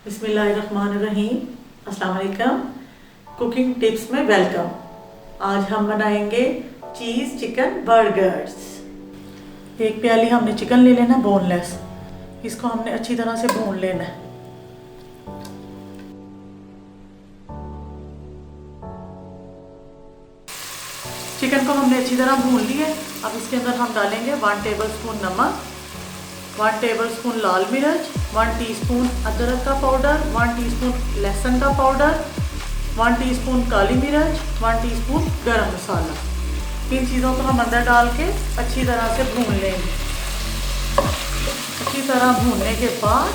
बिस्मिल्लाहिर्रहमानिर्रहीम। अस्सलाम वालेकुम। कुकिंग टिप्स में वेलकम। आज हम बनाएंगे चीज़ चिकन बर्गर्स। एक प्याली हमने चिकन ले लेना बोनलेस। इसको हमने अच्छी तरह से भून लेना है। चिकन को हमने अच्छी तरह भून लिया है। अब इसके अंदर हम डालेंगे 1 टेबलस्पून नमक, 1 टेबलस्पून लाल मिर्च, 1 टीस्पून अदरक का पाउडर, 1 टीस्पून लहसुन का पाउडर, 1 टीस्पून काली मिर्च, 1 टीस्पून गरम मसाला। इन चीज़ों को हम अंदर डाल के अच्छी तरह से भून लेंगे। अच्छी तरह भूनने के बाद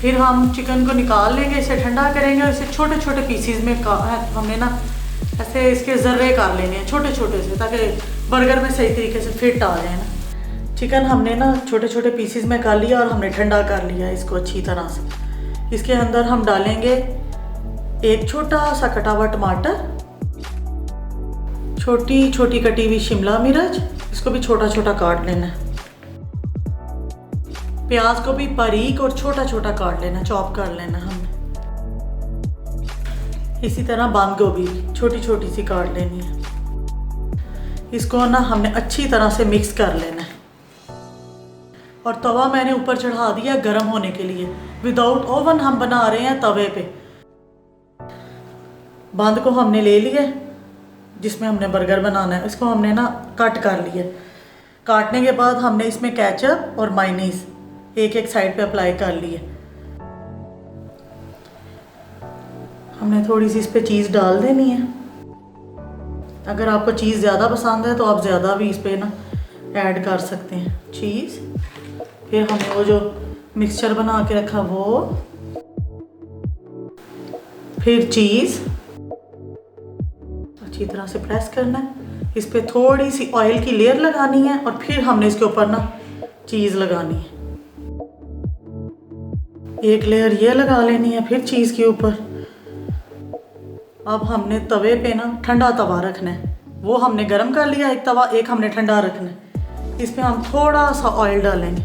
फिर हम चिकन को निकाल लेंगे, इसे ठंडा करेंगे और इसे छोटे छोटे पीसीज में हमने ना ऐसे इसके ज़र्रे कर लेने हैं छोटे छोटे से, ताकि बर्गर में सही तरीके से फिट आ जाए ना। चिकन हमने ना छोटे छोटे पीसीज में कर लिया और हमने ठंडा कर लिया इसको अच्छी तरह से। इसके अंदर हम डालेंगे एक छोटा सा कटा हुआ टमाटर, छोटी छोटी कटी हुई शिमला मिर्च, इसको भी छोटा छोटा काट लेना है। प्याज को भी बारीक और छोटा छोटा काट लेना, चॉप कर लेना हमने। इसी तरह बंद गोभी छोटी छोटी सी काट लेनी है। इसको ना हमने अच्छी तरह से मिक्स कर लेना है। और तवा मैंने ऊपर चढ़ा दिया गर्म होने के लिए। विदाउट ओवन हम बना रहे हैं तवे पे। बंद को हमने ले लिया जिसमें हमने बर्गर बनाना है। इसको हमने ना कट कर लिया। काटने के बाद हमने इसमें केचप और मायोनीज एक एक साइड पे अप्लाई कर लिए। हमने थोड़ी सी इस पे चीज़ डाल देनी है। अगर आपको चीज़ ज़्यादा पसंद है तो आप ज़्यादा भी इस पे ना ऐड कर सकते हैं चीज़। फिर हमने वो जो मिक्सचर बना के रखा वो, फिर चीज़ अच्छी तरह से प्रेस करना है। इस पे थोड़ी सी ऑयल की लेयर लगानी है और फिर हमने इसके ऊपर ना चीज़ लगानी है। एक लेयर ये लगा लेनी है, फिर चीज़ के ऊपर। अब हमने तवे पे ना ठंडा तवा रखना है। वो हमने गरम कर लिया एक तवा, एक हमने ठंडा रखना है। इस पे हम थोड़ा सा ऑयल डालेंगे,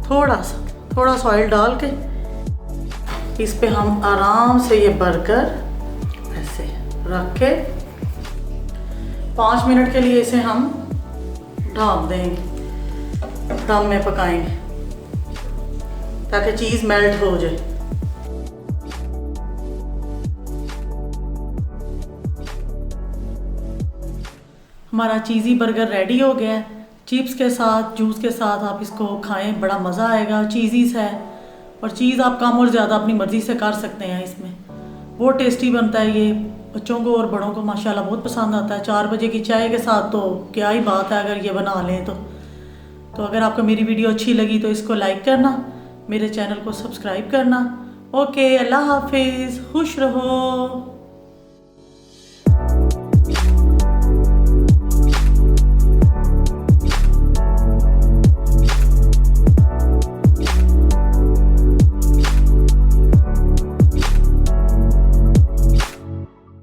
थोड़ा सा ऑयल डाल के इस पे हम आराम से ये बर्गर ऐसे रख के 5 मिनट के लिए इसे हम ढाँप देंगे, दम में पकाएंगे ताकि चीज़ मेल्ट हो जाए। हमारा चीज़ी बर्गर रेडी हो गया है। चिप्स के साथ, जूस के साथ आप इसको खाएं, बड़ा मज़ा आएगा। चीज़ीज़ है और चीज़ आप कम और ज़्यादा अपनी मर्ज़ी से कर सकते हैं। इसमें बहुत टेस्टी बनता है ये। बच्चों को और बड़ों को माशाल्लाह बहुत पसंद आता है। 4 बजे की चाय के साथ तो क्या ही बात है अगर ये बना लें तो अगर आपको मेरी वीडियो अच्छी लगी तो इसको लाइक करना, मेरे चैनल को सब्सक्राइब करना। ओके, अल्लाह हाफिज़, खुश रहो।